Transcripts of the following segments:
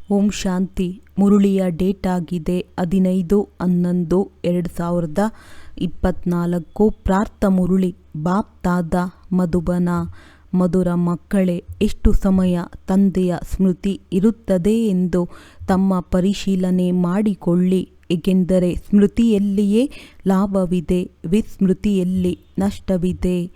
ಓಂ ಶಾಂತಿ. ಮುರುಳಿಯ date ಆಗಿದೆ 15/11/2024. ಪ್ರಾರ್ಥ ಮುರುಳಿ. ಬಾಪ್ ದಾದ ಮಧುಬನ. ಮಧುರ ಮಕ್ಕಳೇ, ಎಷ್ಟು ಸಮಯ ತಂದೆಯ ಸ್ಮೃತಿ ಇರುತ್ತದೆ ಎಂದು ತಮ್ಮ ಪರಿಶೀಲನೆ ಮಾಡಿಕೊಳ್ಳಿ. ಏಕೆಂದರೆ ಸ್ಮೃತಿಯಲ್ಲಿಯೇ ಲಾಭವಿದೆ, ವಿಸ್ಮೃತಿಯಲ್ಲಿ ನಷ್ಟವಿದೆ.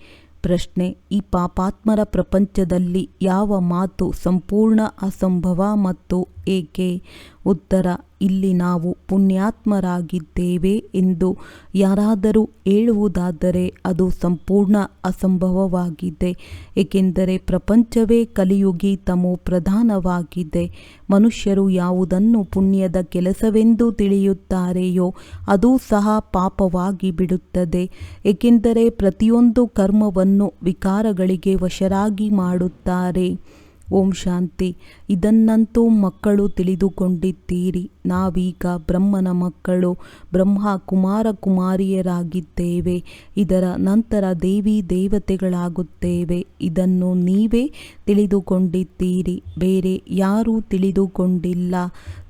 ಪ್ರಶ್ನೆ: ಈ ಪಾಪಾತ್ಮರ ಪ್ರಪಂಚದಲ್ಲಿ ಯಾವ ಮಾತು ಸಂಪೂರ್ಣ ಅಸಂಭವ ಮತ್ತು ಏಕೆ? ಉತ್ತರ: ಇಲ್ಲಿ ನಾವು ಪುಣ್ಯಾತ್ಮರಾಗಿದ್ದೇವೆ ಎಂದು ಯಾರಾದರೂ ಹೇಳುವುದಾದರೆ ಅದು ಸಂಪೂರ್ಣ ಅಸಂಭವವಾಗಿದೆ. ಏಕೆಂದರೆ ಪ್ರಪಂಚವೇ ಕಲಿಯುಗಿ ತಮೋ ಪ್ರಧಾನವಾಗಿದೆ. ಮನುಷ್ಯರು ಯಾವುದನ್ನು ಪುಣ್ಯದ ಕೆಲಸವೆಂದು ತಿಳಿಯುತ್ತಾರೆಯೋ ಅದು ಸಹ ಪಾಪವಾಗಿ ಬಿಡುತ್ತದೆ. ಏಕೆಂದರೆ ಪ್ರತಿಯೊಂದು ಕರ್ಮವನ್ನು ವಿಕಾರಗಳಿಗೆ ವಶರಾಗಿ ಮಾಡುತ್ತಾರೆ. ಓಂ ಶಾಂತಿ. ಇದನ್ನಂತೂ ಮಕ್ಕಳು ತಿಳಿದುಕೊಂಡಿದ್ದೀರಿ. ನಾವೀಗ ಬ್ರಹ್ಮನ ಮಕ್ಕಳು, ಬ್ರಹ್ಮ ಕುಮಾರ ಕುಮಾರಿಯರಾಗಿದ್ದೇವೆ. ಇದರ ನಂತರ ದೇವಿ ದೇವತೆಗಳಾಗುತ್ತೇವೆ. ಇದನ್ನು ನೀವೇ ತಿಳಿದುಕೊಂಡಿದ್ದೀರಿ, ಬೇರೆ ಯಾರೂ ತಿಳಿದುಕೊಂಡಿಲ್ಲ.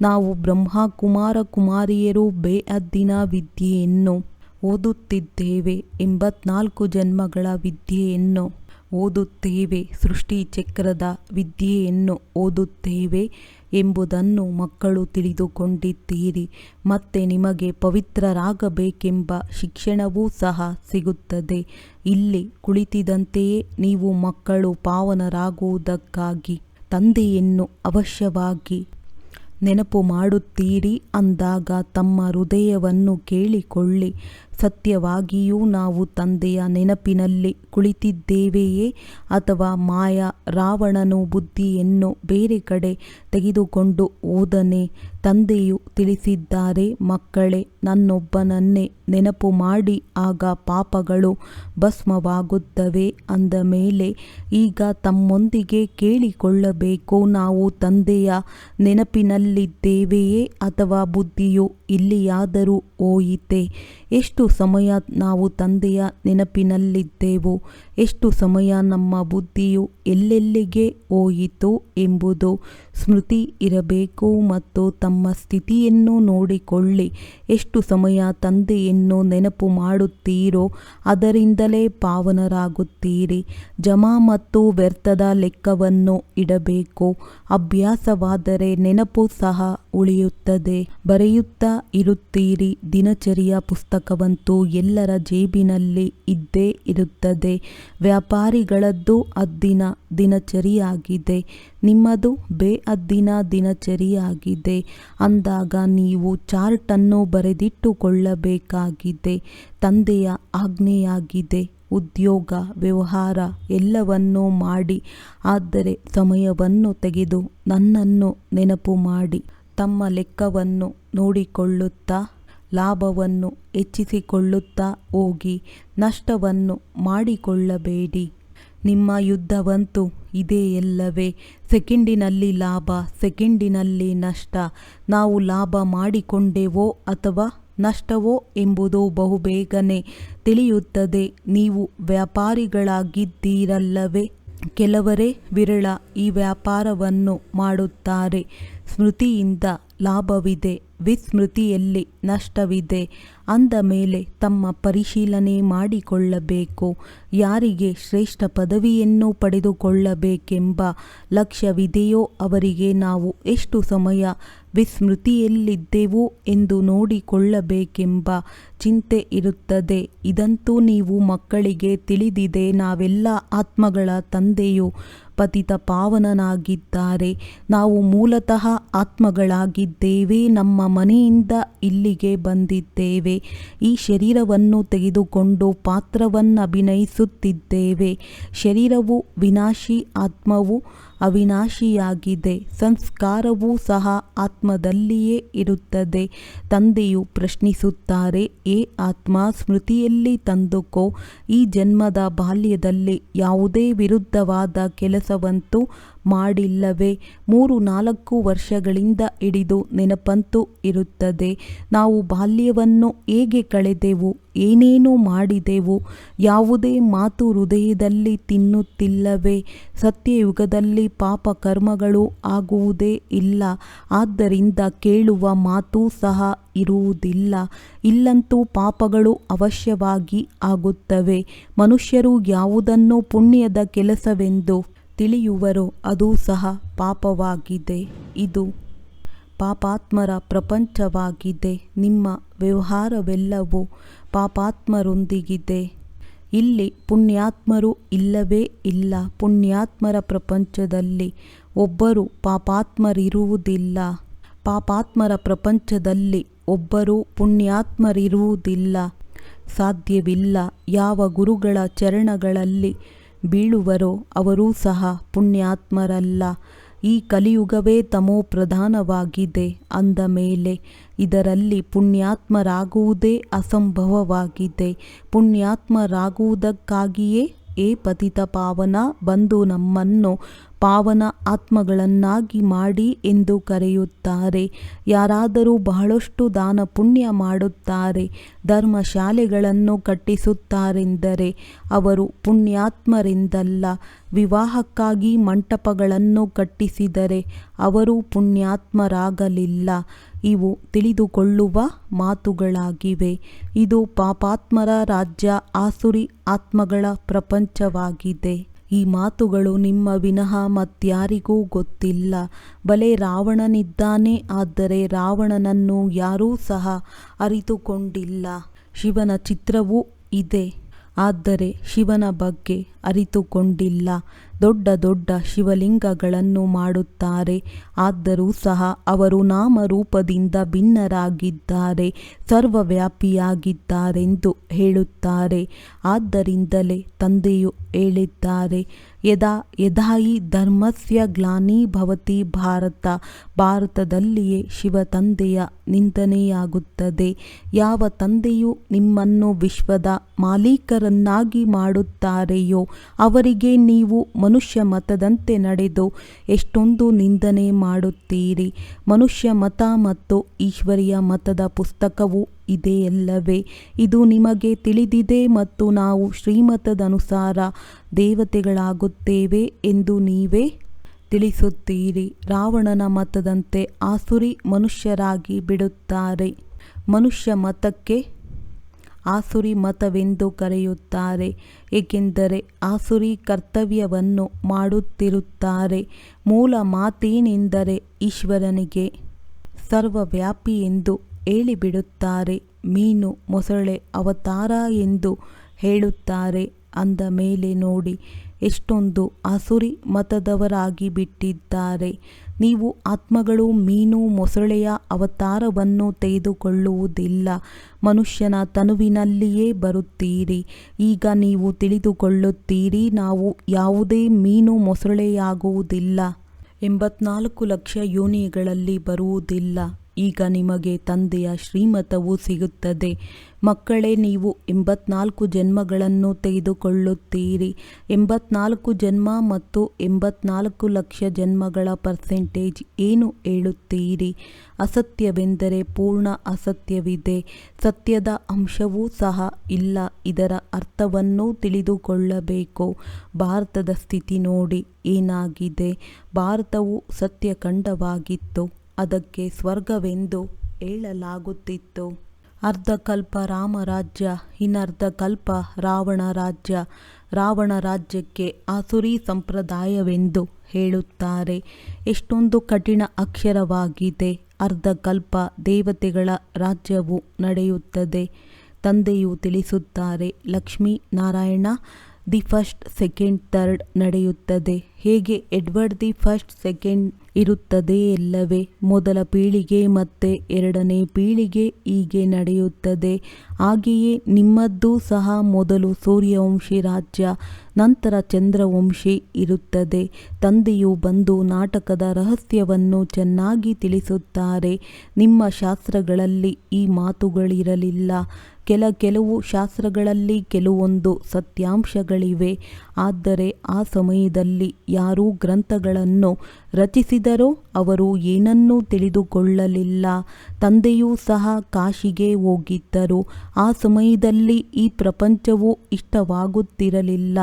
ನಾವು ಬ್ರಹ್ಮ ಕುಮಾರ ಕುಮಾರಿಯರು ಬೇಅದ್ದಿನ ವಿದ್ಯೆಯನ್ನು ಓದುತ್ತಿದ್ದೇವೆ. 84 ಜನ್ಮಗಳ ವಿದ್ಯೆಯನ್ನು ಓದುತ್ತೇವೆ. ಸೃಷ್ಟಿ ಚಕ್ರದ ವಿದ್ಯೆಯನ್ನು ಓದುತ್ತೇವೆ ಎಂಬುದನ್ನು ಮಕ್ಕಳು ತಿಳಿದುಕೊಂಡಿದ್ದೀರಿ. ಮತ್ತೆ ನಿಮಗೆ ಪವಿತ್ರರಾಗಬೇಕೆಂಬ ಶಿಕ್ಷಣವೂ ಸಹ ಸಿಗುತ್ತದೆ. ಇಲ್ಲಿ ಕುಳಿತಿದ್ದಂತೆಯೇ ನೀವು ಮಕ್ಕಳು ಪಾವನರಾಗುವುದಕ್ಕಾಗಿ ತಂದೆಯನ್ನು ಅವಶ್ಯವಾಗಿ ನೆನಪು ಮಾಡುತ್ತೀರಿ ಅಂದಾಗ ತಮ್ಮ ಹೃದಯವನ್ನು ಕೇಳಿಕೊಳ್ಳಿ. ಸತ್ಯವಾಗಿಯೂ ನಾವು ತಂದೆಯ ನೆನಪಿನಲ್ಲಿ ಕುಳಿತಿದ್ದೇವೆಯೇ ಅಥವಾ ಮಾಯಾ ರಾವಣನು ಬುದ್ಧಿಯನ್ನು ಬೇರೆ ಕಡೆ ತೆಗೆದುಕೊಂಡು ಹೋದನೇ? ತಂದೆಯು ತಿಳಿಸಿದ್ದಾರೆ, ಮಕ್ಕಳೇ, ನನ್ನೊಬ್ಬನನ್ನೇ ನೆನಪು ಮಾಡಿ, ಆಗ ಪಾಪಗಳು ಭಸ್ಮವಾಗುತ್ತವೆ. ಅಂದ ಮೇಲೆ ಈಗ ತಮ್ಮೊಂದಿಗೆ ಕೇಳಿಕೊಳ್ಳಬೇಕು, ನಾವು ತಂದೆಯ ನೆನಪಿನಲ್ಲಿದ್ದೇವೆಯೇ ಅಥವಾ ಬುದ್ಧಿಯು ಎಲ್ಲಿಯಾದರೂ ಹೋಯಿತೆ? ಎಷ್ಟು ಸಮಯ ನಾವು ತಂದೆಯ ನೆನಪಿನಲ್ಲಿದ್ದೆವು, ಎಷ್ಟು ಸಮಯ ನಮ್ಮ ಬುದ್ಧಿಯು ಎಲ್ಲೆಲ್ಲಿಗೆ ಹೋಯಿತು ಎಂಬುದು ಸ್ಮೃತಿ ಇರಬೇಕು. ಮತ್ತು ತಮ್ಮ ಸ್ಥಿತಿಯನ್ನು ನೋಡಿಕೊಳ್ಳಿ. ಎಷ್ಟು ಸಮಯ ತಂದೆಯನ್ನು ನೆನಪು ಮಾಡುತ್ತೀರೋ ಅದರಿಂದಲೇ ಪಾವನರಾಗುತ್ತೀರಿ. ಜಮಾ ಮತ್ತು ವ್ಯರ್ಥದ ಲೆಕ್ಕವನ್ನು ಇಡಬೇಕು. ಅಭ್ಯಾಸವಾದರೆ ನೆನಪು ಸಹ ಉಳಿಯುತ್ತದೆ. ಬರೆಯುತ್ತಾ ಇರುತ್ತೀರಿ. ದಿನಚರಿಯ ಪುಸ್ತಕವಂತೂ ಎಲ್ಲರ ಜೇಬಿನಲ್ಲಿ ಇದ್ದೇ ಇರುತ್ತದೆ. ವ್ಯಾಪಾರಿಗಳದ್ದು ಅದ್ದಿನ ದಿನಚರಿಯಾಗಿದೆ, ನಿಮ್ಮದು ಬೇಅದ್ದಿನ ದಿನಚರಿಯಾಗಿದೆ. ಅಂದಾಗ ನೀವು ಚಾರ್ಟನ್ನು ಬರೆದಿಟ್ಟುಕೊಳ್ಳಬೇಕಾಗಿದೆ. ತಂದೆಯ ಆಜ್ಞೆಯಾಗಿದೆ, ಉದ್ಯೋಗ ವ್ಯವಹಾರ ಎಲ್ಲವನ್ನೂ ಮಾಡಿ. ಆದರೆ ಸಮಯವನ್ನು ತೆಗೆದು ನನ್ನನ್ನು ನೆನಪು ಮಾಡಿ. ತಮ್ಮ ಲೆಕ್ಕವನ್ನು ನೋಡಿಕೊಳ್ಳುತ್ತಾ ಲಾಭವನ್ನು ಹೆಚ್ಚಿಸಿಕೊಳ್ಳುತ್ತಾ ಹೋಗಿ. ನಷ್ಟವನ್ನು ಮಾಡಿಕೊಳ್ಳಬೇಡಿ. ನಿಮ್ಮ ಯುದ್ಧವಂತೂ ಇದೆಯಲ್ಲವೇ? ಸೆಕೆಂಡಿನಲ್ಲಿ ಲಾಭ, ಸೆಕೆಂಡಿನಲ್ಲಿ ನಷ್ಟ. ನಾವು ಲಾಭ ಮಾಡಿಕೊಂಡೆವೋ ಅಥವಾ ನಷ್ಟವೋ ಎಂಬುದು ಬಹುಬೇಗನೆ ತಿಳಿಯುತ್ತದೆ. ನೀವು ವ್ಯಾಪಾರಿಗಳಾಗಿದ್ದೀರಲ್ಲವೇ? ಕೆಲವರೇ ವಿರಳ ಈ ವ್ಯಾಪಾರವನ್ನು ಮಾಡುತ್ತಾರೆ. ಸ್ಮೃತಿಯಿಂದ ಲಾಭವಿದೆ, ವಿಸ್ಮೃತಿಯಲ್ಲಿ ನಷ್ಟವಿದೆ. ಅಂದ ಮೇಲೆ ತಮ್ಮ ಪರಿಶೀಲನೆ ಮಾಡಿಕೊಳ್ಳಬೇಕು. ಯಾರಿಗೆ ಶ್ರೇಷ್ಠ ಪದವಿಯನ್ನು ಪಡೆದುಕೊಳ್ಳಬೇಕೆಂಬ ಲಕ್ಷ್ಯವಿದೆಯೋ ಅವರಿಗೆ ನಾವು ಎಷ್ಟು ಸಮಯ ವಿಸ್ಮೃತಿಯಲ್ಲಿದ್ದೆವು ಎಂದು ನೋಡಿಕೊಳ್ಳಬೇಕೆಂಬ ಚಿಂತೆ ಇರುತ್ತದೆ. ಇದಂತೂ ನೀವು ಮಕ್ಕಳಿಗೆ ತಿಳಿದಿದೆ. ನಾವೆಲ್ಲ ಆತ್ಮಗಳ ತಂದೆಯು ಪತಿತ ಪಾವನನಾಗಿದ್ದಾರೆ. ನಾವು ಮೂಲತಃ ಆತ್ಮಗಳಾಗಿದ್ದೇವೆ. ನಮ್ಮ ಮನೆಯಿಂದ ಇಲ್ಲಿಗೆ ಬಂದಿದ್ದೇವೆ. ಈ ಶರೀರವನ್ನು ತೆಗೆದುಕೊಂಡು ಪಾತ್ರವನ್ನಭಿನಯಿಸುತ್ತಿದ್ದೇವೆ. ಶರೀರವು ವಿನಾಶಿ, ಆತ್ಮವು ಅವಿನಾಶಿಯಾಗಿದೆ. ಸಂಸ್ಕಾರವೂ ಸಹ ಆತ್ಮದಲ್ಲಿಯೇ ಇರುತ್ತದೆ. ತಂದೆಯು ಪ್ರಶ್ನಿಸುತ್ತಾರೆ, ಏ ಆತ್ಮ, ಸ್ಮೃತಿಯಲ್ಲಿ ತಂದುಕೋ. ಈ ಜನ್ಮದ ಬಾಲ್ಯದಲ್ಲಿ ಯಾವುದೇ ವಿರುದ್ಧವಾದ ಕೆಲಸವಂತೂ ಮಾಡಿಲ್ಲವೇ? 3-4 ವರ್ಷಗಳಿಂದ ಹಿಡಿದು ನೆನಪಂತೂ ಇರುತ್ತದೆ. ನಾವು ಬಾಲ್ಯವನ್ನು ಹೇಗೆ ಕಳೆದೆವು, ಏನೇನು ಮಾಡಿದೆವು, ಯಾವುದೇ ಮಾತು ಹೃದಯದಲ್ಲಿ ತಿನ್ನುತ್ತಿಲ್ಲವೇ? ಸತ್ಯಯುಗದಲ್ಲಿ ಪಾಪ ಕರ್ಮಗಳು ಆಗುವುದೇ ಇಲ್ಲ. ಆದ್ದರಿಂದ ಕೇಳುವ ಮಾತು ಸಹ ಇರುವುದಿಲ್ಲ. ಇಲ್ಲಂತೂ ಪಾಪಗಳು ಅವಶ್ಯವಾಗಿ ಆಗುತ್ತವೆ. ಮನುಷ್ಯರು ಯಾವುದನ್ನು ಪುಣ್ಯದ ಕೆಲಸವೆಂದು ತಿಳಿಯುವರೋ ಅದು ಸಹ ಪಾಪವಾಗಿದೆ. ಇದು ಪಾಪಾತ್ಮರ ಪ್ರಪಂಚವಾಗಿದೆ. ನಿಮ್ಮ ವ್ಯವಹಾರವೆಲ್ಲವೂ ಪಾಪಾತ್ಮರೊಂದಿಗಿದೆ. ಇಲ್ಲಿ ಪುಣ್ಯಾತ್ಮರು ಇಲ್ಲವೇ ಇಲ್ಲ. ಪುಣ್ಯಾತ್ಮರ ಪ್ರಪಂಚದಲ್ಲಿ ಒಬ್ಬರು ಪಾಪಾತ್ಮರಿರುವುದಿಲ್ಲ. ಪಾಪಾತ್ಮರ ಪ್ರಪಂಚದಲ್ಲಿ ಒಬ್ಬರು ಪುಣ್ಯಾತ್ಮರಿರುವುದಿಲ್ಲ. ಸಾಧ್ಯವಿಲ್ಲ. ಯಾವ ಗುರುಗಳ ಚರಣಗಳಲ್ಲಿ ಬೀಳುವರೋ ಅವರೂ ಸಹ ಪುಣ್ಯಾತ್ಮರಲ್ಲ. ಈ ಕಲಿಯುಗವೇ ತಮೋಪ್ರಧಾನವಾಗಿದೆ ಅಂದ ಮೇಲೆ ಇದರಲ್ಲಿ ಪುಣ್ಯಾತ್ಮರಾಗುವುದೇ ಅಸಂಭವವಾಗಿದೆ. ಪುಣ್ಯಾತ್ಮರಾಗುವುದಕ್ಕಾಗಿಯೇ ಏ ಪತಿತ ಪಾವನ ಬಂದು ನಮ್ಮನ್ನು ಪಾವನ ಆತ್ಮಗಳನ್ನಾಗಿ ಮಾಡಿ ಎಂದು ಕರೆಯುತ್ತಾರೆ. ಯಾರಾದರೂ ಬಹಳಷ್ಟು ದಾನ ಪುಣ್ಯ ಮಾಡುತ್ತಾರೆ, ಧರ್ಮಶಾಲೆಗಳನ್ನು ಕಟ್ಟಿಸುತ್ತಾರೆಂದರೆ ಅವರು ಪುಣ್ಯಾತ್ಮರೆಂದಲ್ಲ. ವಿವಾಹಕ್ಕಾಗಿ ಮಂಟಪಗಳನ್ನು ಕಟ್ಟಿಸಿದರೆ ಅವರು ಪುಣ್ಯಾತ್ಮರಾಗಲಿಲ್ಲ. ಇವು ತಿಳಿದುಕೊಳ್ಳುವ ಮಾತುಗಳಾಗಿವೆ. ಇದು ಪಾಪಾತ್ಮರ ರಾಜ್ಯ, ಆಸುರಿ ಆತ್ಮಗಳ ಪ್ರಪಂಚವಾಗಿದೆ. ಈ ಮಾತುಗಳು ನಿಮ್ಮ ವಿನಃ ಮತ್ಯಾರಿಗೂ ಗೊತ್ತಿಲ್ಲ. ಬಲೆ ರಾವಣನಿದ್ದಾನೆ, ಆದರೆ ರಾವಣನನ್ನು ಯಾರೂ ಸಹ ಅರಿತುಕೊಂಡಿಲ್ಲ. ಶಿವನ ಚಿತ್ರವೂ ಇದೆ, ಆದರೆ ಶಿವನ ಬಗ್ಗೆ ಅರಿತುಕೊಂಡಿಲ್ಲ. ದೊಡ್ಡ ದೊಡ್ಡ ಶಿವಲಿಂಗಗಳನ್ನು ಮಾಡುತ್ತಾರೆ, ಆದರೂ ಸಹ ಅವರು ನಾಮರೂಪದಿಂದ ಭಿನ್ನರಾಗಿದ್ದಾರೆ, ಸರ್ವವ್ಯಾಪಿಯಾಗಿದ್ದಾರೆಂದು ಹೇಳುತ್ತಾರೆ. ಆದ್ದರಿಂದಲೇ ತಂದೆಯು ಹೇಳಿದ್ದಾರೆ, ಯದಾ ಯದಾ ಹಿ ಧರ್ಮಸ್ಯ ಗ್ಲಾನಿರ್ಭವತಿ ಭಾರತ. ಭಾರತದಲ್ಲಿಯೇ ಶಿವ ತಂದೆಯ ನಿಂದನೆಯಾಗುತ್ತದೆ. ಯಾವ ತಂದೆಯು ನಿಮ್ಮನ್ನು ವಿಶ್ವದ ಮಾಲೀಕರನ್ನಾಗಿ ಮಾಡುತ್ತಾರೆಯೋ ಅವರಿಗೆ ನೀವು ಮನುಷ್ಯ ಮತದಂತೆ ನಡೆದು ಎಷ್ಟೊಂದು ನಿಂದನೆ ಮಾಡುತ್ತೀರಿ. ಮನುಷ್ಯ ಮತ ಮತ್ತು ಈಶ್ವರಿಯ ಮತದ ಪುಸ್ತಕವೂ ಇದೆಯಲ್ಲವೇ? ಇದು ನಿಮಗೆ ತಿಳಿದಿದೆ ಮತ್ತು ನಾವು ಶ್ರೀಮತದನುಸಾರ ದೇವತೆಗಳಾಗುತ್ತೇವೆ ಎಂದು ನೀವೇ ತಿಳಿಸುತ್ತೀರಿ. ರಾವಣನ ಮತದಂತೆ ಆಸುರಿ ಮನುಷ್ಯರಾಗಿ ಬಿಡುತ್ತಾರೆ. ಮನುಷ್ಯ ಮತಕ್ಕೆ ಆಸುರಿ ಮತವೆಂದು ಕರೆಯುತ್ತಾರೆ, ಏಕೆಂದರೆ ಆಸುರಿ ಕರ್ತವ್ಯವನ್ನು ಮಾಡುತ್ತಿರುತ್ತಾರೆ. ಮೂಲ ಮಾತೇನೆಂದರೆ ಈಶ್ವರನಿಗೆ ಸರ್ವವ್ಯಾಪಿ ಎಂದು ಹೇಳಿಬಿಡುತ್ತಾರೆ. ಮೀನು ಮೊಸಳೆ ಅವತಾರ ಎಂದು ಹೇಳುತ್ತಾರೆ. ಅಂದ ಮೇಲೆ ನೋಡಿ ಎಷ್ಟೊಂದು ಆಸುರಿ ಮತದವರಾಗಿ ಬಿಟ್ಟಿದ್ದಾರೆ. ನೀವು ಆತ್ಮಗಳು ಮೀನು ಮೊಸಳೆಯ ಅವತಾರವನ್ನು ತೆಗೆದುಕೊಳ್ಳುವುದಿಲ್ಲ, ಮನುಷ್ಯನ ತನುವಿನಲ್ಲಿಯೇ ಬರುತ್ತೀರಿ. ಈಗ ನೀವು ತಿಳಿದುಕೊಳ್ಳುತ್ತೀರಿ, ನಾವು ಯಾವುದೇ ಮೀನು ಮೊಸಳೆಯಾಗುವುದಿಲ್ಲ, 84 ಲಕ್ಷ ಯೋನಿಗಳಲ್ಲಿ ಬರುವುದಿಲ್ಲ. ಈಗ ನಿಮಗೆ ತಂದೆಯ ಶ್ರೀಮತವು ಸಿಗುತ್ತದೆ. ಮಕ್ಕಳೇ, ನೀವು 84 ಜನ್ಮಗಳನ್ನು ತೆಗೆದುಕೊಳ್ಳುತ್ತೀರಿ. 84 ಜನ್ಮ ಮತ್ತು 84 ಲಕ್ಷ ಜನ್ಮಗಳ ಪರ್ಸೆಂಟೇಜ್ ಏನು ಹೇಳುತ್ತೀರಿ? ಅಸತ್ಯವೆಂದರೆ ಪೂರ್ಣ ಅಸತ್ಯವಿದೆ, ಸತ್ಯದ ಅಂಶವೂ ಸಹ ಇಲ್ಲ. ಇದರ ಅರ್ಥವನ್ನು ತಿಳಿದುಕೊಳ್ಳಬೇಕು. ಭಾರತದ ಸ್ಥಿತಿ ನೋಡಿ ಏನಾಗಿದೆ. ಭಾರತವು ಸತ್ಯಖಂಡವಾಗಿತ್ತು, ಅದಕ್ಕೆ ಸ್ವರ್ಗವೆಂದು ಹೇಳಲಾಗುತ್ತಿತ್ತು. ಅರ್ಧಕಲ್ಪ ರಾಮರಾಜ್ಯ, ಇನ್ನರ್ಧಕಲ್ಪ ರಾವಣ ರಾಜ್ಯ. ರಾವಣ ರಾಜ್ಯಕ್ಕೆ ಆಸುರಿ ಸಂಪ್ರದಾಯವೆಂದು ಹೇಳುತ್ತಾರೆ. ಎಷ್ಟೊಂದು ಕಠಿಣ ಅಕ್ಷರವಾಗಿದೆ. ಅರ್ಧಕಲ್ಪ ದೇವತೆಗಳ ರಾಜ್ಯವು ನಡೆಯುತ್ತದೆ. ತಂದೆಯು ತಿಳಿಸುತ್ತಾರೆ, Lakshmi Narayana the first, second, third ನಡೆಯುತ್ತದೆ. ಹೇಗೆ ಎಡ್ವರ್ಡ್ ದಿ ಫಸ್ಟ್, ಸೆಕೆಂಡ್ ಇರುತ್ತದೆ ಎಲ್ಲವೇ. ಮೊದಲ ಪೀಳಿಗೆ ಮತ್ತೆ ಎರಡನೇ ಪೀಳಿಗೆ ಹೀಗೆ ನಡೆಯುತ್ತದೆ. ಹಾಗೆಯೇ ನಿಮ್ಮದ್ದು ಸಹ ಮೊದಲು ಸೂರ್ಯವಂಶಿ ರಾಜ್ಯ, ನಂತರ ಚಂದ್ರವಂಶಿ ಇರುತ್ತದೆ. ತಂದೆಯು ಬಂದು ನಾಟಕದ ರಹಸ್ಯವನ್ನು ಚೆನ್ನಾಗಿ ತಿಳಿಸುತ್ತಾರೆ. ನಿಮ್ಮ ಶಾಸ್ತ್ರಗಳಲ್ಲಿ ಈ ಮಾತುಗಳಿರಲಿಲ್ಲ. ಕೆಲವು ಶಾಸ್ತ್ರಗಳಲ್ಲಿ ಕೆಲವೊಂದು ಸತ್ಯಾಂಶಗಳಿವೆ. ಆದರೆ ಆ ಸಮಯದಲ್ಲಿ ಯಾರೂ ಗ್ರಂಥಗಳನ್ನು ರಚಿಸಿದರೋ ಅವರು ಏನನ್ನೂ ತಿಳಿದುಕೊಳ್ಳಲಿಲ್ಲ. ತಂದೆಯೂ ಸಹ ಕಾಶಿಗೆ ಹೋಗಿದ್ದರು. ಆ ಸಮಯದಲ್ಲಿ ಈ ಪ್ರಪಂಚವು ಇಷ್ಟವಾಗುತ್ತಿರಲಿಲ್ಲ.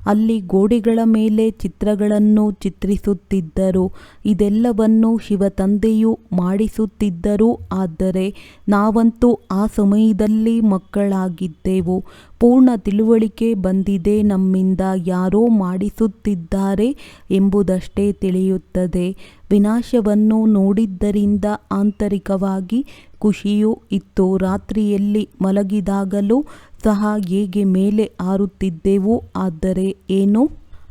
ಅಲ್ಲಿ ಗೋಡೆಗಳ ಮೇಲೆ ಚಿತ್ರಗಳನ್ನು ಚಿತ್ರಿಸುತ್ತಿದ್ದರು. ಇದೆಲ್ಲವನ್ನು ಶಿವತಂದೆಯು ಮಾಡಿಸುತ್ತಿದ್ದರು. ಆದರೆ ನಾವಂತೂ ಆ ಸಮಯದಲ್ಲಿ ಮಕ್ಕಳಾಗಿದ್ದೆವು. ಪೂರ್ಣ ತಿಳುವಳಿಕೆ ಬಂದಿದೆ. ನಮ್ಮಿಂದ ಯಾರೋ ಮಾಡಿಸುತ್ತಿದ್ದಾರೆ ಎಂಬುದಷ್ಟೇ ತಿಳಿಯುತ್ತದೆ. ವಿನಾಶವನ್ನು ನೋಡಿದ್ದರಿಂದ ಆಂತರಿಕವಾಗಿ ಖುಷಿಯೂ ಇತ್ತು. ರಾತ್ರಿಯಲ್ಲಿ ಮಲಗಿದಾಗಲೂ ಸಹ ಹೇಗೆ ಮೇಲೆ ಹಾರುತ್ತಿದ್ದೆವು, ಆದರೆ ಏನೂ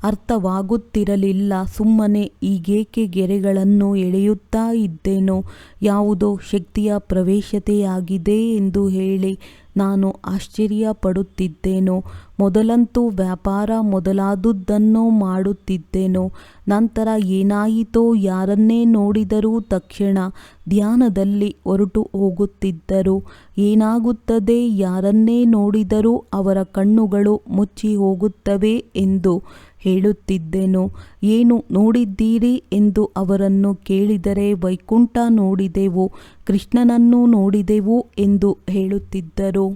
ಅರ್ಥವಾಗುತ್ತಿರಲಿಲ್ಲ. ಸುಮ್ಮನೆ ಹೀಗೇಕೆ ಗೆರೆಗಳನ್ನು ಎಳೆಯುತ್ತಾ ಇದ್ದೆನೋ, ಯಾವುದೋ ಶಕ್ತಿಯ ಪ್ರವೇಶತೆಯಾಗಿದೆ ಎಂದು ಹೇಳಿ ನಾನು ಆಶ್ಚರ್ಯಪಡುತ್ತಿದ್ದೆನೋ. ಮೊದಲಂತೂ ವ್ಯಾಪಾರ ಮೊದಲಾದುದನ್ನು ಮಾಡುತ್ತಿದ್ದೆನೋ. ನಂತರ ಏನಾಯಿತೋ, ಯಾರನ್ನೇ ನೋಡಿದರೂ ತಕ್ಷಣ ಧ್ಯಾನದಲ್ಲಿ ಹೊರಟು ಹೋಗುತ್ತಿದ್ದರು. ಏನಾಗುತ್ತದೆ, ಯಾರನ್ನೇ ನೋಡಿದರೂ ಅವರ ಕಣ್ಣುಗಳು ಮುಚ್ಚಿ ಹೋಗುತ್ತವೆ ಎಂದು ಹೇಳುತ್ತಿದ್ದೆನು. ಏನು ನೋಡಿದ್ದೀರಿ ಎಂದು ಅವರನ್ನು ಕೇಳಿದರೆ ವೈಕುಂಠ ನೋಡಿದೆವು, ಕೃಷ್ಣನನ್ನು ನೋಡಿದೆವು ಎಂದು ಹೇಳುತ್ತಿದ್ದರು.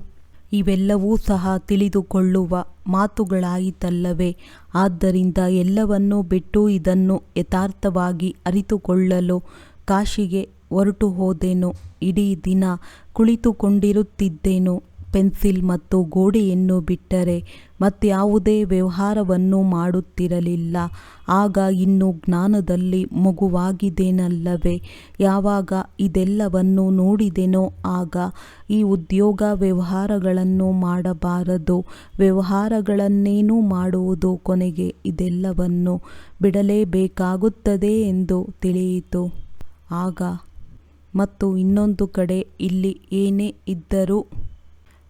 ಇವೆಲ್ಲವೂ ಸಹ ತಿಳಿದುಕೊಳ್ಳುವ ಮಾತುಗಳಾಯಿತಲ್ಲವೇ. ಆದ್ದರಿಂದ ಎಲ್ಲವನ್ನೂ ಬಿಟ್ಟು ಇದನ್ನು ಯಥಾರ್ಥವಾಗಿ ಅರಿತುಕೊಳ್ಳಲು ಕಾಶಿಗೆ ಹೊರಟು ಹೋದೆನು. ಇಡೀ ದಿನ ಕುಳಿತುಕೊಂಡಿರುತ್ತಿದ್ದೆನು. ಪೆನ್ಸಿಲ್ ಮತ್ತು ಗೋಡೆಯನ್ನು ಬಿಟ್ಟರೆ ಮತ್ಯಾವುದೇ ವ್ಯವಹಾರವನ್ನು ಮಾಡುತ್ತಿರಲಿಲ್ಲ. ಆಗ ಇನ್ನೂ ಜ್ಞಾನದಲ್ಲಿ ಮಗುವಾಗಿದ್ದೇನಲ್ಲವೇ. ಯಾವಾಗ ಇದೆಲ್ಲವನ್ನು ನೋಡಿದೆನೋ ಆಗ ಈ ಉದ್ಯೋಗ ವ್ಯವಹಾರಗಳನ್ನು ಮಾಡಬಾರದು, ವ್ಯವಹಾರಗಳನ್ನೇನು ಮಾಡುವುದು, ಕೊನೆಗೆ ಇದೆಲ್ಲವನ್ನು ಬಿಡಲೇಬೇಕಾಗುತ್ತದೆ ಎಂದು ತಿಳಿಯಿತು. ಆಗ ಮತ್ತು ಇನ್ನೊಂದು ಕಡೆ ಇಲ್ಲಿ ಏನೇ ಇದ್ದರೂ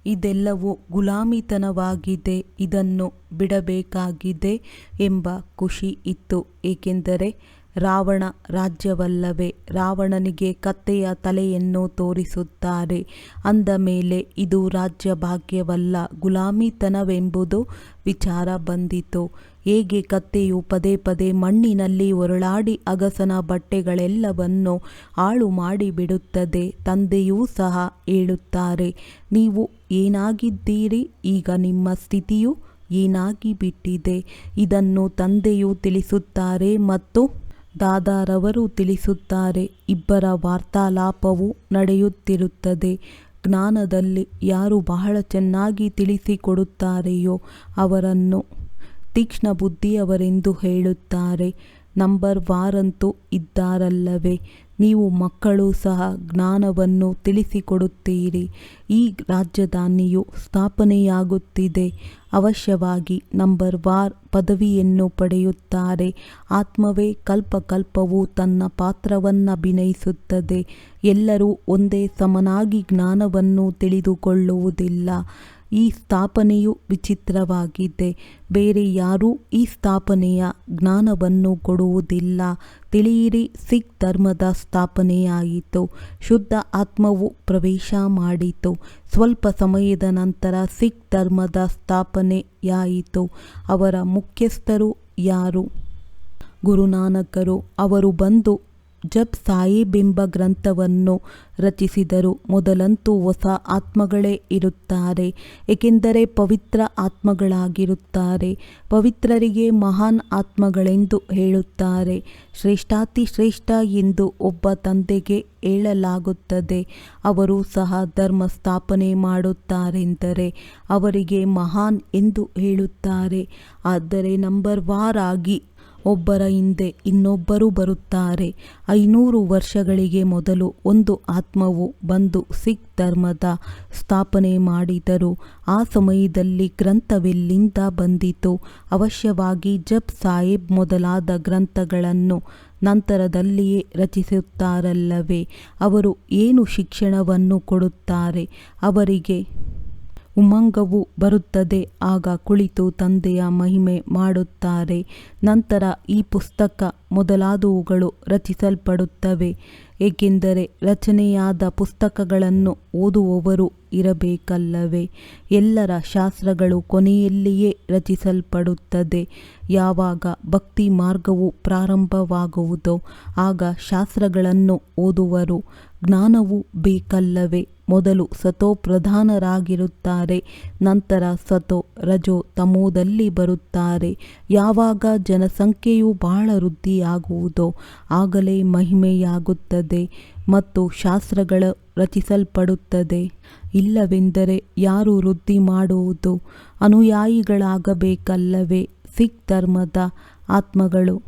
ಇದೆಲ್ಲವೂ ಗುಲಾಮಿತನವಾಗಿದೆ, ಇದನ್ನು ಬಿಡಬೇಕಾಗಿದೆ ಎಂಬ ಖುಷಿ ಇತ್ತು. ಏಕೆಂದರೆ ರಾವಣ ರಾಜ್ಯವಲ್ಲವೇ. ರಾವಣನಿಗೆ ಕತ್ತೆಯ ತಲೆಯನ್ನು ತೋರಿಸುತ್ತಾರೆ. ಅಂದ ಮೇಲೆ ಇದು ರಾಜ್ಯ ಭಾಗ್ಯವಲ್ಲ, ಗುಲಾಮಿತನವೆಂಬುದು ವಿಚಾರ ಬಂದಿತು. ಹೇಗೆ ಕತ್ತೆಯು ಪದೇ ಪದೇ ಮಣ್ಣಿನಲ್ಲಿ ಹೊರಳಾಡಿ ಅಗಸನ ಬಟ್ಟೆಗಳೆಲ್ಲವನ್ನು ಹಾಳು ಮಾಡಿಬಿಡುತ್ತದೆ, ತಂದೆಯೂ ಸಹ ಹೇಳುತ್ತಾರೆ, ನೀವು ಏನಾಗಿದ್ದೀರಿ, ಈಗ ನಿಮ್ಮ ಸ್ಥಿತಿಯು ಏನಾಗಿ ಬಿಟ್ಟಿದೆ. ಇದನ್ನು ತಂದೆಯು ತಿಳಿಸುತ್ತಾರೆ ಮತ್ತು ದಾದಾರವರು ತಿಳಿಸುತ್ತಾರೆ. ಇಬ್ಬರ ವಾರ್ತಾಲಾಪವು ನಡೆಯುತ್ತಿರುತ್ತದೆ. ಜ್ಞಾನದಲ್ಲಿ ಯಾರು ಬಹಳ ಚೆನ್ನಾಗಿ ತಿಳಿಸಿಕೊಡುತ್ತಾರೆಯೋ ಅವರನ್ನು ತೀಕ್ಷ್ಣ ಬುದ್ಧಿಯವರೆಂದು ಹೇಳುತ್ತಾರೆ. ನಂಬರ್ ವಾರಂತೂ ಇದ್ದಾರಲ್ಲವೇ. ನೀವು ಮಕ್ಕಳು ಸಹ ಜ್ಞಾನವನ್ನು ತಿಳಿಸಿಕೊಡುತ್ತೀರಿ. ಈ ರಾಜಧಾನಿಯು ಸ್ಥಾಪನೆಯಾಗುತ್ತಿದೆ. ಅವಶ್ಯವಾಗಿ ನಂಬರ್ ವಾರ್ ಪದವಿಯನ್ನು ಪಡೆಯುತ್ತಾರೆ. ಆತ್ಮವೇ ಕಲ್ಪಕಲ್ಪವೂ ತನ್ನ ಪಾತ್ರವನ್ನಭಿನಯಿಸುತ್ತದೆ. ಎಲ್ಲರೂ ಒಂದೇ ಸಮನಾಗಿ ಜ್ಞಾನವನ್ನು ತಿಳಿದುಕೊಳ್ಳುವುದಿಲ್ಲ. ಈ ಸ್ಥಾಪನೆಯು ವಿಚಿತ್ರವಾಗಿದೆ. ಬೇರೆ ಯಾರೂ ಈ ಸ್ಥಾಪನೆಯ ಜ್ಞಾನವನ್ನು ಕೊಡುವುದಿಲ್ಲ. ತಿಳಿಯಿರಿ, ಸಿಖ್ ಧರ್ಮದ ಸ್ಥಾಪನೆಯಾಯಿತು. ಶುದ್ಧ ಆತ್ಮವು ಪ್ರವೇಶ ಮಾಡಿತು. ಸ್ವಲ್ಪ ಸಮಯದ ನಂತರ ಸಿಖ್ ಧರ್ಮದ ಸ್ಥಾಪನೆಯಾಯಿತು. ಅವರ ಮುಖ್ಯಸ್ಥರು ಯಾರು? ಗುರುನಾನಕರು. ಅವರು ಬಂದು ಜಪ್ ಸಾಹಿಬ್ ಎಂಬ ಗ್ರಂಥವನ್ನು ರಚಿಸಿದರು. ಮೊದಲಂತೂ ಹೊಸ ಆತ್ಮಗಳೇ ಇರುತ್ತಾರೆ, ಏಕೆಂದರೆ ಪವಿತ್ರ ಆತ್ಮಗಳಾಗಿರುತ್ತಾರೆ. ಪವಿತ್ರರಿಗೆ ಮಹಾನ್ ಆತ್ಮಗಳೆಂದು ಹೇಳುತ್ತಾರೆ. ಶ್ರೇಷ್ಠಾತಿಶ್ರೇಷ್ಠ ಎಂದು ಒಬ್ಬ ತಂದೆಗೆ ಹೇಳಲಾಗುತ್ತದೆ. ಅವರು ಸಹ ಧರ್ಮ ಸ್ಥಾಪನೆ ಮಾಡುತ್ತಾರೆಂದರೆ ಅವರಿಗೆ ಮಹಾನ್ ಎಂದು ಹೇಳುತ್ತಾರೆ. ಆದರೆ ನಂಬರ್ ವಾರ್ ಆಗಿ ಒಬ್ಬರ ಹಿಂದೆ ಇನ್ನೊಬ್ಬರು ಬರುತ್ತಾರೆ. 500 ವರ್ಷಗಳಿಗೆ ಮೊದಲು ಒಂದು ಆತ್ಮವು ಬಂದು ಸಿಖ್ ಧರ್ಮದ ಸ್ಥಾಪನೆ ಮಾಡಿದರು. ಆ ಸಮಯದಲ್ಲಿ ಗ್ರಂಥವೆಲ್ಲಿಂದ ಬಂದಿತು? ಅವಶ್ಯವಾಗಿ ಜಪ್ ಸಾಹಿಬ್ ಮೊದಲಾದ ಗ್ರಂಥಗಳನ್ನು ನಂತರದಲ್ಲಿಯೇ ರಚಿಸುತ್ತಾರಲ್ಲವೇ. ಅವರು ಏನು ಶಿಕ್ಷಣವನ್ನು ಕೊಡುತ್ತಾರೆ? ಅವರಿಗೆ ಉಮಂಗವು ಬರುತ್ತದೆ. ಆಗ ಕುಳಿತು ತಂದೆಯ ಮಹಿಮೆ ಮಾಡುತ್ತಾರೆ. ನಂತರ ಈ ಪುಸ್ತಕ ಮೊದಲಾದವುಗಳು ರಚಿಸಲ್ಪಡುತ್ತವೆ. ಏಕೆಂದರೆ ರಚನೆಯಾದ ಪುಸ್ತಕಗಳನ್ನು ಓದುವವರು ಇರಬೇಕಲ್ಲವೇ. ಎಲ್ಲರ ಶಾಸ್ತ್ರಗಳು ಕೊನೆಯಲ್ಲಿಯೇ ರಚಿಸಲ್ಪಡುತ್ತದೆ. ಯಾವಾಗ ಭಕ್ತಿ ಮಾರ್ಗವು ಪ್ರಾರಂಭವಾಗುವುದೋ ಆಗ ಶಾಸ್ತ್ರಗಳನ್ನು ಓದುವರು. ಜ್ಞಾನವೂ ಬೇಕಲ್ಲವೇ. ಮೊದಲು ಸತೋಪ್ರಧಾನರಾಗಿರುತ್ತಾರೆ, ನಂತರ ಸತೋ ರಜೋ ತಮೋದಲ್ಲಿ ಬರುತ್ತಾರೆ. ಯಾವಾಗ ಜನಸಂಖ್ಯೆಯು ಬಹಳ ವೃದ್ಧಿಯಾಗುವುದೋ ಆಗಲೇ ಮಹಿಮೆಯಾಗುತ್ತದೆ ಮತ್ತು ಶಾಸ್ತ್ರಗಳು ರಚಿಸಲ್ಪಡುತ್ತದೆ. ಇಲ್ಲವೆಂದರೆ ಯಾರು ವೃದ್ಧಿ ಮಾಡುವುದು? ಅನುಯಾಯಿಗಳಾಗಬೇಕಲ್ಲವೇ. ಸಿಖ್ ಧರ್ಮದ ಆತ್ಮಗಳು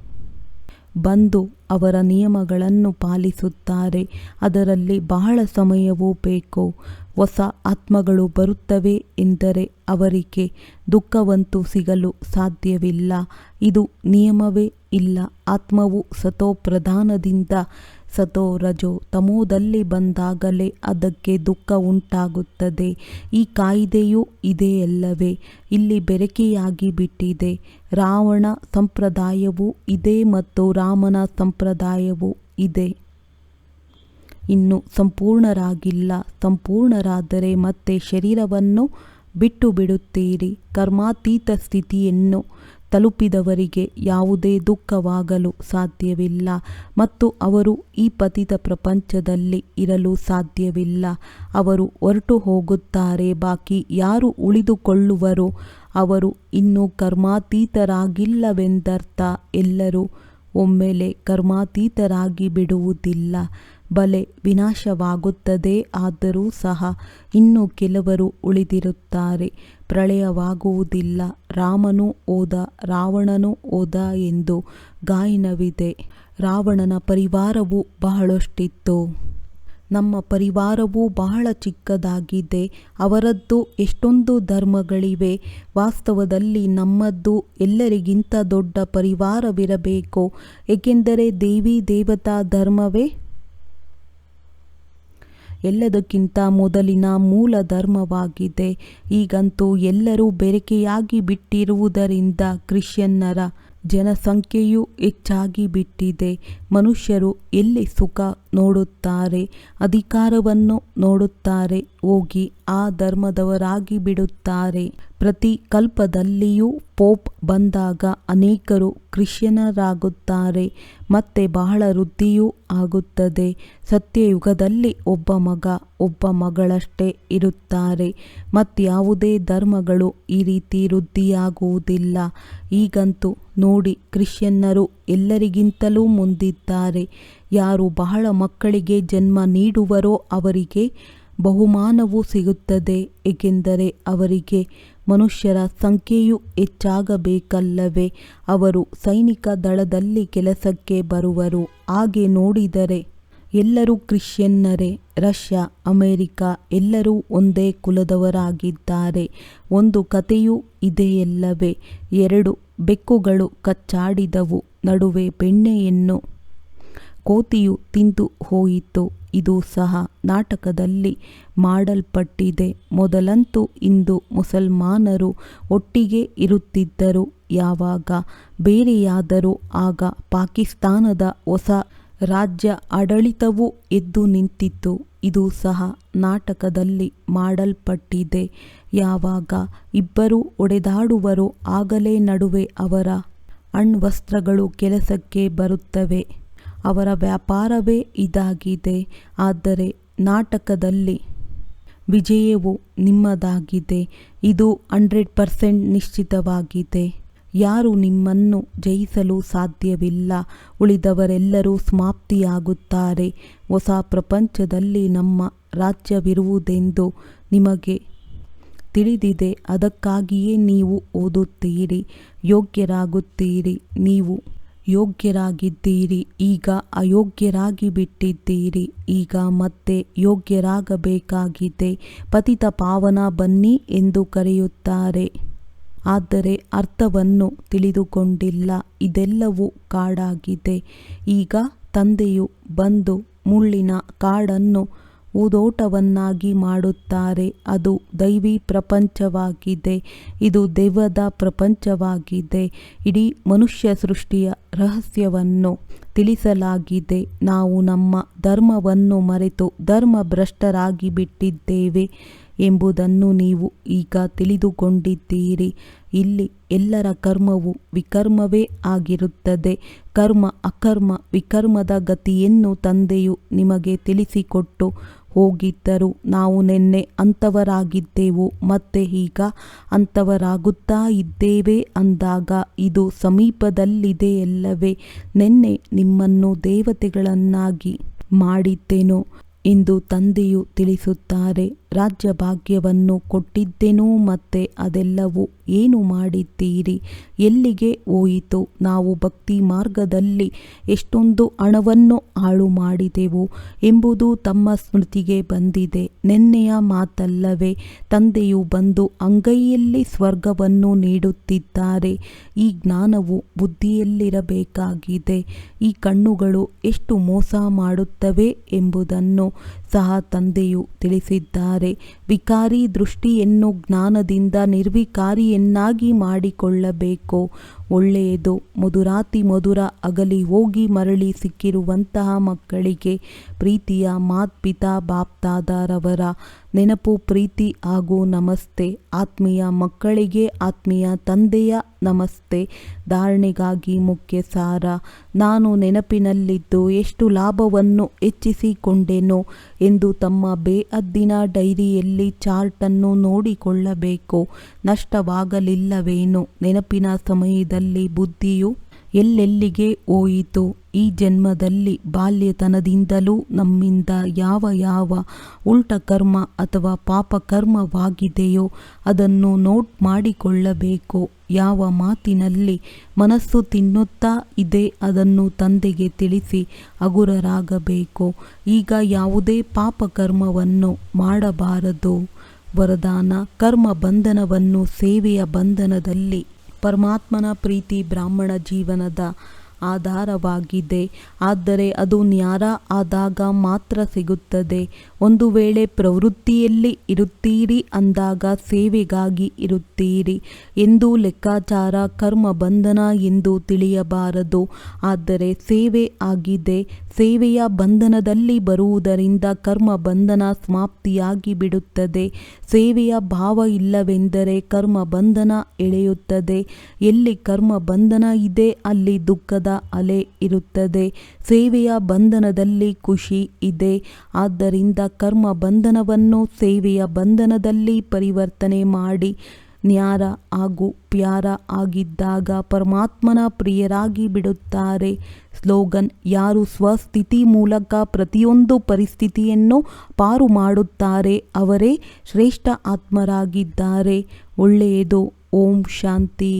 ಬಂದು ಅವರ ನಿಯಮಗಳನ್ನು ಪಾಲಿಸುತ್ತಾರೆ. ಅದರಲ್ಲಿ ಬಹಳ ಸಮಯವೂ ಬೇಕು. ಹೊಸ ಆತ್ಮಗಳು ಬರುತ್ತವೆ ಎಂದರೆ ಅವರಿಗೆ ದುಃಖವಂತೂ ಸಿಗಲು ಸಾಧ್ಯವಿಲ್ಲ. ಇದು ನಿಯಮವೇ ಇಲ್ಲ. ಆತ್ಮವು ಸತೋಪ್ರಧಾನದಿಂದ ಸತೋ ರಜೋ ತಮೋದಲ್ಲಿ ಬಂದಾಗಲೇ ಅದಕ್ಕೆ ದುಃಖ ಉಂಟಾಗುತ್ತದೆ. ಈ ಕಾಯಿದೆಯೂ ಇದೆಯಲ್ಲವೇ. ಇಲ್ಲಿ ಬೆರಕೆಯಾಗಿ ಬಿಟ್ಟಿದೆ. ರಾವಣ ಸಂಪ್ರದಾಯವೂ ಇದೆ ಮತ್ತು ರಾಮನ ಸಂಪ್ರದಾಯವೂ ಇದೆ. ಇನ್ನು ಸಂಪೂರ್ಣರಾಗಿಲ್ಲ. ಸಂಪೂರ್ಣರಾದರೆ ಮತ್ತೆ ಶರೀರವನ್ನು ಬಿಟ್ಟು ಬಿಡುತ್ತೀರಿ. ಕರ್ಮಾತೀತ ಸ್ಥಿತಿಯನ್ನು ತಲುಪಿದವರಿಗೆ ಯಾವುದೇ ದುಃಖವಾಗಲು ಸಾಧ್ಯವಿಲ್ಲ ಮತ್ತು ಅವರು ಈ ಪತಿತ ಪ್ರಪಂಚದಲ್ಲಿ ಇರಲು ಸಾಧ್ಯವಿಲ್ಲ. ಅವರು ಹೊರಟು ಹೋಗುತ್ತಾರೆ. ಬಾಕಿ ಯಾರು ಉಳಿದುಕೊಳ್ಳುವರೋ ಅವರು ಇನ್ನೂ ಕರ್ಮಾತೀತರಾಗಿಲ್ಲವೆಂದರ್ಥ. ಎಲ್ಲರೂ ಒಮ್ಮೆಲೆ ಕರ್ಮಾತೀತರಾಗಿ ಬಿಡುವುದಿಲ್ಲ. ಬಲೆ ವಿನಾಶವಾಗುತ್ತದೆ. ಆದರೂ ಸಹ ಇನ್ನೂ ಕೆಲವರು ಉಳಿದಿರುತ್ತಾರೆ. ಪ್ರಳಯವಾಗುವುದಿಲ್ಲ. ರಾಮನು ಹೋದ, ರಾವಣನು ಹೋದ ಎಂದು ಗಾಯನವಿದೆ. ರಾವಣನ ಪರಿವಾರವು ಬಹಳಷ್ಟಿತ್ತು. ನಮ್ಮ ಪರಿವಾರವು ಬಹಳ ಚಿಕ್ಕದಾಗಿದೆ. ಅವರದ್ದು ಎಷ್ಟೊಂದು ಧರ್ಮಗಳಿವೆ. ವಾಸ್ತವದಲ್ಲಿ ನಮ್ಮದ್ದು ಎಲ್ಲರಿಗಿಂತ ದೊಡ್ಡ ಪರಿವಾರವಿರಬೇಕು. ಏಕೆಂದರೆ ದೇವಿ ದೇವತಾ ಧರ್ಮವೇ ಎಲ್ಲದಕ್ಕಿಂತ ಮೊದಲಿನ ಮೂಲ ಧರ್ಮವಾಗಿದೆ. ಈಗಂತೂ ಎಲ್ಲರೂ ಬೆರಕೆಯಾಗಿ ಬಿಟ್ಟಿರುವುದರಿಂದ ಕ್ರಿಶ್ಚಿಯನ್ನರ ಜನಸಂಖ್ಯೆಯು ಹೆಚ್ಚಾಗಿ ಬಿಟ್ಟಿದೆ. ಮನುಷ್ಯರು ಎಲ್ಲಿ ಸುಖ ನೋಡುತ್ತಾರೆ, ಅಧಿಕಾರವನ್ನು ನೋಡುತ್ತಾರೆ, ಹೋಗಿ ಆ ಧರ್ಮದವರಾಗಿ ಬಿಡುತ್ತಾರೆ. ಪ್ರತಿ ಕಲ್ಪದಲ್ಲಿಯೂ ಪೋಪ್ ಬಂದಾಗ ಅನೇಕರು ಕ್ರಿಶ್ಚಿಯನ್ನರಾಗುತ್ತಾರೆ. ಮತ್ತೆ ಬಹಳ ವೃದ್ಧಿಯೂ ಆಗುತ್ತದೆ. ಸತ್ಯಯುಗದಲ್ಲಿ ಒಬ್ಬ ಮಗ, ಒಬ್ಬ ಮಗಳಷ್ಟೇ ಇರುತ್ತಾರೆ. ಮತ್ಯಾವುದೇ ಧರ್ಮಗಳು ಈ ರೀತಿ ವೃದ್ಧಿಯಾಗುವುದಿಲ್ಲ. ಈಗಂತೂ ನೋಡಿ, ಕ್ರಿಶ್ಚಿಯನ್ನರು ಎಲ್ಲರಿಗಿಂತಲೂ ಮುಂದಿದ್ದಾರೆ. ಯಾರು ಬಹಳ ಮಕ್ಕಳಿಗೆ ಜನ್ಮ ನೀಡುವರೋ ಅವರಿಗೆ ಬಹುಮಾನವೂ ಸಿಗುತ್ತದೆ. ಏಕೆಂದರೆ ಅವರಿಗೆ ಮನುಷ್ಯರ ಸಂಖ್ಯೆಯು ಹೆಚ್ಚಾಗಬೇಕಲ್ಲವೇ. ಅವರು ಸೈನಿಕ ದಳದಲ್ಲಿ ಕೆಲಸಕ್ಕೆ ಬರುವರು. ಹಾಗೆ ನೋಡಿದರೆ ಎಲ್ಲರೂ ಕ್ರಿಶ್ಚಿಯನ್ನರೇ. ರಷ್ಯಾ, ಅಮೆರಿಕ ಎಲ್ಲರೂ ಒಂದೇ ಕುಲದವರಾಗಿದ್ದಾರೆ. ಒಂದು ಕಥೆಯೂ ಇದೆಯಲ್ಲವೇ. 2 ಬೆಕ್ಕುಗಳು ಕಚ್ಚಾಡಿದವು. ನಡುವೆ ಬೆಣ್ಣೆಯನ್ನು ಕೋತಿಯು ತಿಂದು ಹೋಯಿತು. ಇದು ಸಹ ನಾಟಕದಲ್ಲಿ ಮಾಡಲ್ಪಟ್ಟಿದೆ. ಮೊದಲಂತೂ ಇಂದು ಮುಸಲ್ಮಾನರು ಒಟ್ಟಿಗೆ ಇರುತ್ತಿದ್ದರು. ಯಾವಾಗ ಬೇರೆಯಾದರೂ ಆಗ ಪಾಕಿಸ್ತಾನದ ಹೊಸ ರಾಜ್ಯ ಆಡಳಿತವು ಎದ್ದು ನಿಂತಿತು. ಇದು ಸಹ ನಾಟಕದಲ್ಲಿ ಮಾಡಲ್ಪಟ್ಟಿದೆ. ಯಾವಾಗ ಇಬ್ಬರು ಒಡೆದಾಡುವರೋ ಆಗಲೇ ನಡುವೆ ಅವರ ಅಣ್ವಸ್ತ್ರಗಳು ಕೆಲಸಕ್ಕೆ ಬರುತ್ತವೆ. ಅವರ ವ್ಯಾಪಾರವೇ ಇದಾಗಿದೆ. ಆದರೆ ನಾಟಕದಲ್ಲಿ ವಿಜಯವು ನಿಮ್ಮದಾಗಿದೆ. ಇದು 100% ನಿಶ್ಚಿತವಾಗಿದೆ. ಯಾರೂ ನಿಮ್ಮನ್ನು ಜಯಿಸಲು ಸಾಧ್ಯವಿಲ್ಲ. ಉಳಿದವರೆಲ್ಲರೂ ಸಮಾಪ್ತಿಯಾಗುತ್ತಾರೆ. ಹೊಸ ಪ್ರಪಂಚದಲ್ಲಿ ನಮ್ಮ ರಾಜ್ಯವಿರುವುದೆಂದು ನಿಮಗೆ ತಿಳಿದಿದೆ. ಅದಕ್ಕಾಗಿಯೇ ನೀವು ಓದುತ್ತೀರಿ, ಯೋಗ್ಯರಾಗುತ್ತೀರಿ. ನೀವು ಯೋಗ್ಯರಾಗಿದ್ದೀರಿ, ಈಗ ಅಯೋಗ್ಯರಾಗಿ ಬಿಟ್ಟಿದ್ದೀರಿ. ಈಗ ಮತ್ತೆ ಯೋಗ್ಯರಾಗಬೇಕಾಗಿದೆ. ಪತಿತ ಪಾವನ ಬನ್ನಿ ಎಂದು ಕರೆಯುತ್ತಾರೆ. ಆದರೆ ಅರ್ಥವನ್ನು ತಿಳಿದುಕೊಂಡಿಲ್ಲ. ಇದೆಲ್ಲವೂ ಕಾಡಾಗಿದೆ. ಈಗ ತಂದೆಯು ಬಂದು ಮುಳ್ಳಿನ ಕಾಡನ್ನು ಹೂದೋಟವನ್ನಾಗಿ ಮಾಡುತ್ತಾರೆ. ಅದು ದೈವಿ ಪ್ರಪಂಚವಾಗಿದೆ. ಇದು ದೆವ್ವದ ಪ್ರಪಂಚವಾಗಿದೆ. ಇಡೀ ಮನುಷ್ಯ ಸೃಷ್ಟಿಯ ರಹಸ್ಯವನ್ನು ತಿಳಿಸಲಾಗಿದೆ. ನಾವು ನಮ್ಮ ಧರ್ಮವನ್ನು ಮರೆತು ಧರ್ಮಭ್ರಷ್ಟರಾಗಿ ಬಿಟ್ಟಿದ್ದೇವೆ ಎಂಬುದನ್ನು ನೀವು ಈಗ ತಿಳಿದುಕೊಂಡಿದ್ದೀರಿ. ಇಲ್ಲಿ ಎಲ್ಲರ ಕರ್ಮವು ವಿಕರ್ಮವೇ ಆಗಿರುತ್ತದೆ. ಕರ್ಮ ಅಕರ್ಮ ವಿಕರ್ಮದ ಗತಿಯನ್ನು ತಂದೆಯು ನಿಮಗೆ ತಿಳಿಸಿಕೊಟ್ಟು ಹೋಗಿದ್ದರು. ನಾವು ನಿನ್ನೆ ಅಂಥವರಾಗಿದ್ದೆವು, ಮತ್ತೆ ಈಗ ಅಂಥವರಾಗುತ್ತಾ ಇದ್ದೇವೆ ಅಂದಾಗ ಇದು ಸಮೀಪದಲ್ಲಿದೆಯಲ್ಲವೇ? ನಿನ್ನೆ ನಿಮ್ಮನ್ನು ದೇವತೆಗಳನ್ನಾಗಿ ಮಾಡಿದ್ದೆನು ಎಂದು ತಂದೆಯು ತಿಳಿಸುತ್ತಾರೆ. ರಾಜ್ಯಭಾಗ್ಯವನ್ನು ಕೊಟ್ಟಿದ್ದೆನು, ಮತ್ತೆ ಅದೆಲ್ಲವೂ ಏನು ಮಾಡಿದ್ದೀರಿ? ಎಲ್ಲಿಗೆ ಹೋಯಿತು? ನಾವು ಭಕ್ತಿ ಮಾರ್ಗದಲ್ಲಿ ಎಷ್ಟೊಂದು ಹಣವನ್ನು ಹಾಳು ಮಾಡಿದೆವು ಎಂಬುದು ತಮ್ಮ ಸ್ಮೃತಿಗೆ ಬಂದಿದೆ. ನಿನ್ನೆಯ ಮಾತಲ್ಲವೇ? ತಂದೆಯು ಬಂದು ಅಂಗೈಯಲ್ಲಿ ಸ್ವರ್ಗವನ್ನು ನೀಡುತ್ತಿದ್ದಾರೆ. ಈ ಜ್ಞಾನವು ಬುದ್ಧಿಯಲ್ಲಿರಬೇಕಾಗಿದೆ. ಈ ಕಣ್ಣುಗಳು ಎಷ್ಟು ಮೋಸ ಮಾಡುತ್ತವೆ ಎಂಬುದನ್ನು ಸಹ ತಂದೆಯು ತಿಳಿಸಿದ್ದಾರೆ. ವಿಕಾರಿ ದೃಷ್ಟಿಯನ್ನು ಜ್ಞಾನದಿಂದ ನಿರ್ವಿಕಾರಿಯನ್ನಾಗಿ ಮಾಡಿಕೊಳ್ಳಬೇಕು. ಒಳ್ಳೆಯದು. ಮಧುರಾತಿ ಮಧುರ ಅಗಲಿ ಹೋಗಿ ಮರಳಿ ಸಿಕ್ಕಿರುವಂತಹ ಮಕ್ಕಳಿಗೆ ಪ್ರೀತಿಯ ಮಾತ್ಪಿತಾ ಬಾಪ್ದಾದಾರವರ ನೆನಪು, ಪ್ರೀತಿ ಹಾಗೂ ನಮಸ್ತೆ. ಆತ್ಮೀಯ ಮಕ್ಕಳಿಗೆ ಆತ್ಮೀಯ ತಂದೆಯ ನಮಸ್ತೆ. ಧಾರಣೆಗಾಗಿ ಮುಖ್ಯ ಸಾರ. ನಾನು ನೆನಪಿನಲ್ಲಿದ್ದು ಎಷ್ಟು ಲಾಭವನ್ನು ಹೆಚ್ಚಿಸಿಕೊಂಡೆನೋ ಎಂದು ತಮ್ಮ ಬೇಹದ್ದಿನ ಡೈರಿಯಲ್ಲಿ ಚಾರ್ಟನ್ನು ನೋಡಿಕೊಳ್ಳಬೇಕು. ನಷ್ಟವಾಗಲಿಲ್ಲವೇನು? ನೆನಪಿನ ಸಮಯದಲ್ಲಿ ಬುದ್ಧಿಯು ಎಲ್ಲೆಲ್ಲಿಗೆ ಹೋಯಿತು? ಈ ಜನ್ಮದಲ್ಲಿ ಬಾಲ್ಯತನದಿಂದಲೂ ನಮ್ಮಿಂದ ಯಾವ ಉಲ್ಟ ಕರ್ಮ ಅಥವಾ ಪಾಪಕರ್ಮವಾಗಿದೆಯೋ ಅದನ್ನು ನೋಟ್ ಮಾಡಿಕೊಳ್ಳಬೇಕು. ಯಾವ ಮಾತಿನಲ್ಲಿ ಮನಸ್ಸು ತಿನ್ನುತ್ತಾ ಇದೆ ಅದನ್ನು ತಂದೆಗೆ ತಿಳಿಸಿ ಹಗುರರಾಗಬೇಕು. ಈಗ ಯಾವುದೇ ಪಾಪಕರ್ಮವನ್ನು ಮಾಡಬಾರದು. ವರದಾನ: ಕರ್ಮ ಬಂಧನವನ್ನು ಸೇವೆಯ ಬಂಧನದಲ್ಲಿ ಪರಮಾತ್ಮನ ಪ್ರೀತಿ ಬ್ರಾಹ್ಮಣ ಜೀವನದ ಆಧಾರವಾಗಿದೆ. ಆದರೆ ಅದು ನ್ಯಾರ ಆದಾಗ ಮಾತ್ರ ಸಿಗುತ್ತದೆ. ಒಂದು ವೇಳೆ ಪ್ರವೃತ್ತಿಯಲ್ಲಿ ಇರುತ್ತೀರಿ ಅಂದಾಗ ಸೇವೆಗಾಗಿ ಇರುತ್ತೀರಿ ಎಂದು ಲೆಕ್ಕಾಚಾರ ಕರ್ಮ ಬಂಧನ ಎಂದು ತಿಳಿಯಬಾರದು. ಆದರೆ ಸೇವೆ ಆಗಿದೆ. ಸೇವೆಯ ಬಂಧನದಲ್ಲಿ ಬರುವುದರಿಂದ ಕರ್ಮ ಬಂಧನ ಸಮಾಪ್ತಿಯಾಗಿ ಬಿಡುತ್ತದೆ. ಸೇವೆಯ ಭಾವ ಇಲ್ಲವೆಂದರೆ ಕರ್ಮ ಬಂಧನ ಎಳೆಯುತ್ತದೆ. ಎಲ್ಲಿ ಕರ್ಮ ಬಂಧನ ಇದೆ ಅಲ್ಲಿ ದುಃಖದ ಅಲೆ ಇರುತ್ತದೆ. ಸೇವೆಯ ಬಂಧನದಲ್ಲಿ ಖುಷಿ ಇದೆ. ಆದ್ದರಿಂದ ಕರ್ಮ ಬಂಧನವನ್ನು ಸೇವೆಯ ಬಂಧನದಲ್ಲಿ ಪರಿವರ್ತನೆ ಮಾಡಿ ನ್ಯಾರ ಹಾಗೂ ಪ್ಯಾರ ಆಗಿದ್ದಾಗ ಪರಮಾತ್ಮನ ಪ್ರಿಯರಾಗಿ ಬಿಡುತ್ತಾರೆ. ಸ್ಲೋಗನ್: ಯಾರು ಸ್ವಸ್ಥಿತಿ ಮೂಲಕ ಪ್ರತಿಯೊಂದು ಪರಿಸ್ಥಿತಿಯನ್ನು ಪಾರು ಮಾಡುತ್ತಾರೆ ಅವರೇ ಶ್ರೇಷ್ಠ ಆತ್ಮರಾಗಿದ್ದಾರೆ. ಒಳ್ಳೆಯದು. ಓಂ ಶಾಂತಿ.